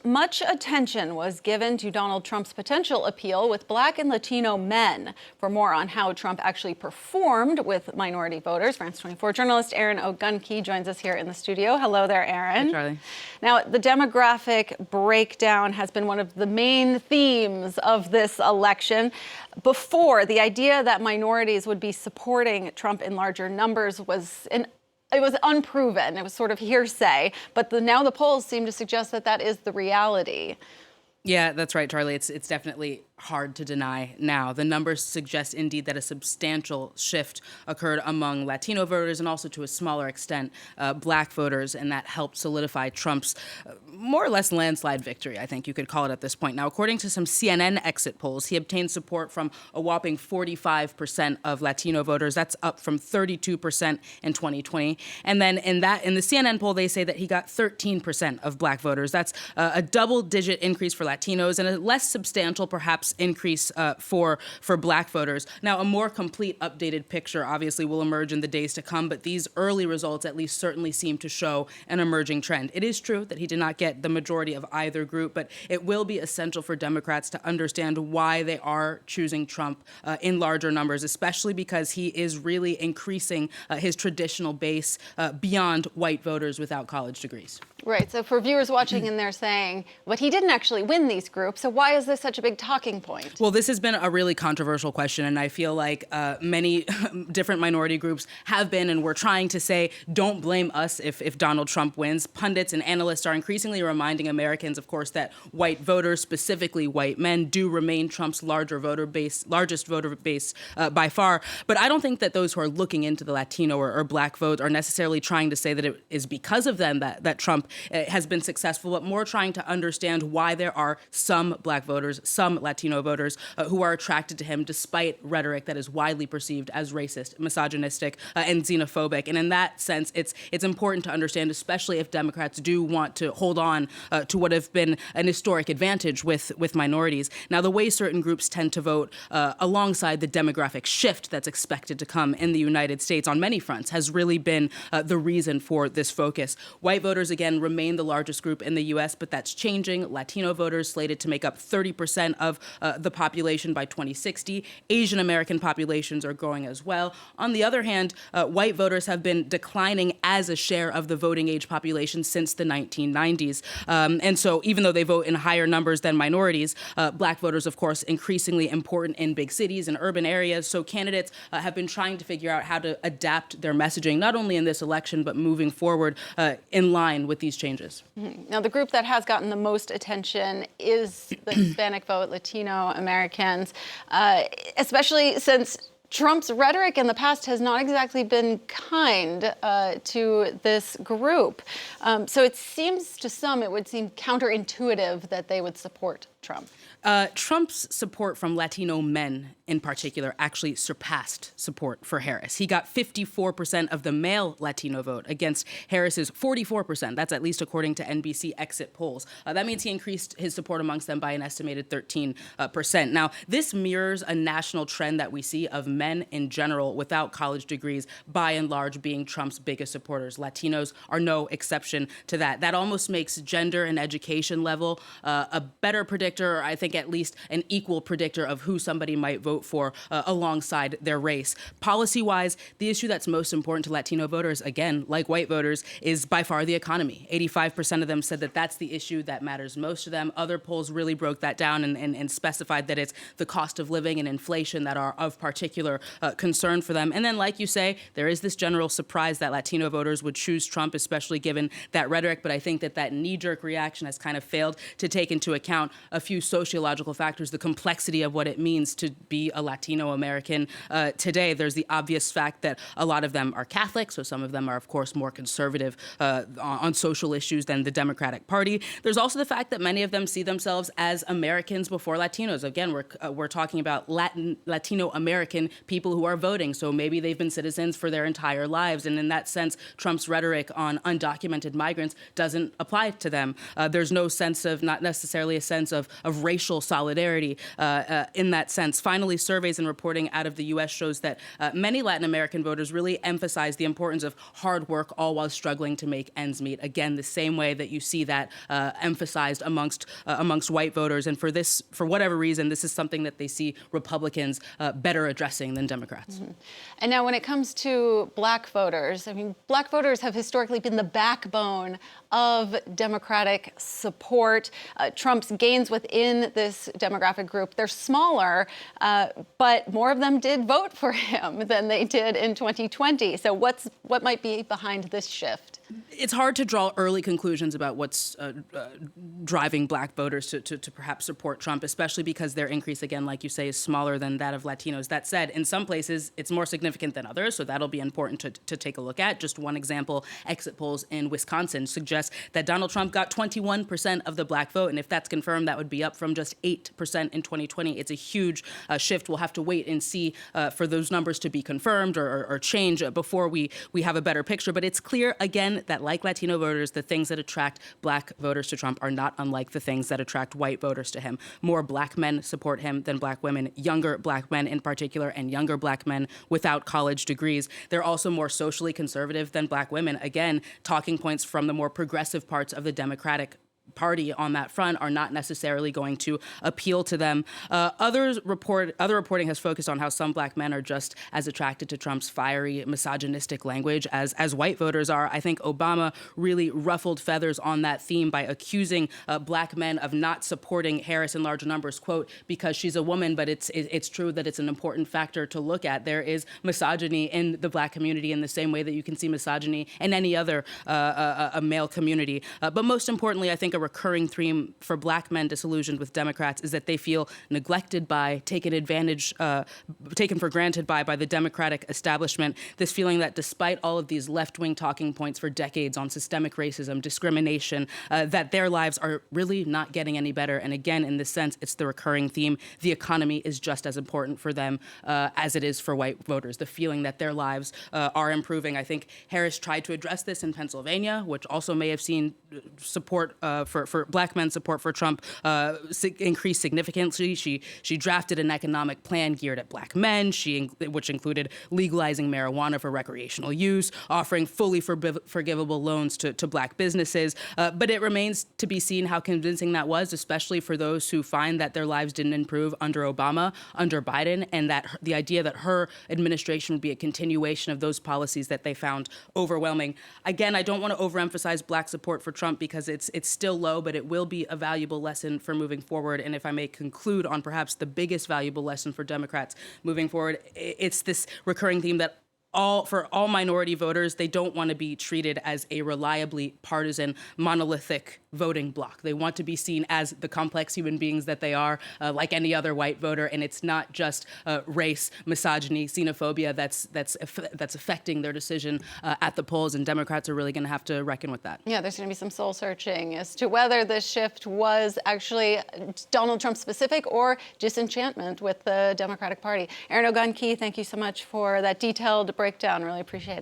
Much attention was given to Donald Trump's potential appeal with Black and Latino men. For more on how Trump actually performed with minority voters, France 24 journalist Erin Ogunkeye joins us here in the studio. Hello there, Erin. Hi, Charlie. Now, the demographic breakdown has been one of the main themes of this election. Before, the idea that minorities would be supporting Trump in larger numbers was it was unproven. It was sort of hearsay. But now the polls seem to suggest that that is the reality. Yeah, that's right, Charlie. It's definitely hard to deny now. The numbers suggest indeed that a substantial shift occurred among Latino voters and also to a smaller extent Black voters, and that helped solidify Trump's more or less landslide victory, I think you could call it at this point. Now, according to some CNN exit polls, he obtained support from a whopping 45% of Latino voters. That's up from 32% in 2020. And then in the CNN poll, they say that he got 13% of Black voters. That's a double-digit increase for Latinos and a less substantial, perhaps, increase for Black voters. Now, a more complete, updated picture obviously will emerge in the days to come, but these early results at least certainly seem to show an emerging trend. It is true that he did not get the majority of either group, but it will be essential for Democrats to understand why they are choosing Trump in larger numbers, especially because he is really increasing his traditional base beyond white voters without college degrees. Right. So for viewers watching and they're saying, but he didn't actually win these groups. So why is this such a big talking point? Well, this has been a really controversial question, and I feel like many different minority groups have been, and we're trying to say, don't blame us if Donald Trump wins. Pundits and analysts are increasingly reminding Americans, of course, that white voters, specifically white men, do remain Trump's largest voter base by far. But I don't think that those who are looking into the Latino or Black vote are necessarily trying to say that it is because of them that Trump has been successful, but more trying to understand why there are some Black voters, some Latino voters who are attracted to him despite rhetoric that is widely perceived as racist, misogynistic, and xenophobic. And in that sense, it's important to understand, especially if Democrats do want to hold on to what have been an historic advantage with minorities. Now, the way certain groups tend to vote alongside the demographic shift that's expected to come in the United States on many fronts has really been the reason for this focus. White voters, again, remain the largest group in the U.S., but that's changing. Latino voters slated to make up 30% of the population by 2060. Asian American populations are growing as well. On the other hand, white voters have been declining as a share of the voting age population since the 1990s. And so even though they vote in higher numbers than minorities, Black voters, of course, increasingly important in big cities and urban areas. So candidates have been trying to figure out how to adapt their messaging, not only in this election, but moving forward in line with these changes. Now, the group that has gotten the most attention is the Hispanic vote, Latino Americans, especially since Trump's rhetoric in the past has not exactly been kind to this group. So it seems to some, it would seem counterintuitive that they would support Trump. Trump's support from Latino men in particular actually surpassed support for Harris. He got 54% of the male Latino vote against Harris's 44%. That's at least according to NBC exit polls. That means he increased his support amongst them by an estimated 13%. Now, this mirrors a national trend that we see of men in general without college degrees, by and large, being Trump's biggest supporters. Latinos are no exception to that. That almost makes gender and education level a better predictor, or I think at least an equal predictor of who somebody might vote for alongside their race. Policy-wise, the issue that's most important to Latino voters, again, like white voters, is by far the economy. 85% of them said that that's the issue that matters most to them. Other polls really broke that down and specified that it's the cost of living and inflation that are of particular concern for them. And then, like you say, there is this general surprise that Latino voters would choose Trump, especially given that rhetoric. But I think that knee-jerk reaction has kind of failed to take into account a few sociological factors, the complexity of what it means to be a Latino American today. There's the obvious fact that a lot of them are Catholic, so some of them are, of course, more conservative on social issues than the Democratic Party. There's also the fact that many of them see themselves as Americans before Latinos. Again, we're talking about Latino American people who are voting, so maybe they've been citizens for their entire lives, and in that sense, Trump's rhetoric on undocumented migrants doesn't apply to them. There's no sense of, not necessarily a sense of of racial solidarity in that sense. Finally, surveys and reporting out of the U.S. shows that many Latin American voters really emphasize the importance of hard work, all while struggling to make ends meet. Again, the same way that you see that emphasized amongst white voters. And for whatever reason, this is something that they see Republicans better addressing than Democrats. Mm-hmm. And now when it comes to black voters, I mean, black voters have historically been the backbone of Democratic support. Trump's gains within this demographic group, they're smaller, but more of them did vote for him than they did in 2020. So what might be behind this shift? It's hard to draw early conclusions about what's driving black voters to perhaps support Trump, especially because their increase, again, like you say, is smaller than that of Latinos. That said, in some places, it's more significant than others, so that'll be important to take a look at. Just one example, exit polls in Wisconsin suggest that Donald Trump got 21% of the black vote, and if that's confirmed, that would be up from just 8% in 2020. It's a huge shift. We'll have to wait and see for those numbers to be confirmed or change before we have a better picture. But it's clear, again, that like Latino voters, the things that attract black voters to Trump are not unlike the things that attract white voters to him. More black men support him than black women, younger black men in particular, and younger black men without college degrees. They're also more socially conservative than black women. Again, talking points from the more progressive parts of the Democratic Party on that front are not necessarily going to appeal to them. Other reporting has focused on how some black men are just as attracted to Trump's fiery, misogynistic language as white voters are. I think Obama really ruffled feathers on that theme by accusing black men of not supporting Harris in large numbers, quote, because she's a woman, but it's true that it's an important factor to look at. There is misogyny in the black community in the same way that you can see misogyny in any other a male community. But most importantly, I think a recurring theme for black men disillusioned with Democrats is that they feel neglected by, taken for granted by the Democratic establishment. This feeling that despite all of these left-wing talking points for decades on systemic racism, discrimination, that their lives are really not getting any better. And again, in this sense, it's the recurring theme. The economy is just as important for them as it is for white voters. The feeling that their lives are improving. I think Harris tried to address this in Pennsylvania, which also may have seen support for black men's support for Trump increased significantly. She drafted an economic plan geared at black men, which included legalizing marijuana for recreational use, offering fully forgivable loans to black businesses. But it remains to be seen how convincing that was, especially for those who find that their lives didn't improve under Obama, under Biden, and that the idea that her administration would be a continuation of those policies that they found overwhelming. Again, I don't want to overemphasize black support for Trump because it's still low, but it will be a valuable lesson for moving forward. And if I may conclude on perhaps the biggest valuable lesson for Democrats moving forward, it's this recurring theme that for all minority voters, they don't want to be treated as a reliably partisan, monolithic voting bloc. They want to be seen as the complex human beings that they are, like any other white voter. And it's not just race, misogyny, xenophobia that's affecting their decision at the polls. And Democrats are really going to have to reckon with that. Yeah, there's going to be some soul searching as to whether this shift was actually Donald Trump specific or disenchantment with the Democratic Party. Erin Ogunkeye, thank you so much for that detailed breakdown. Really appreciate it.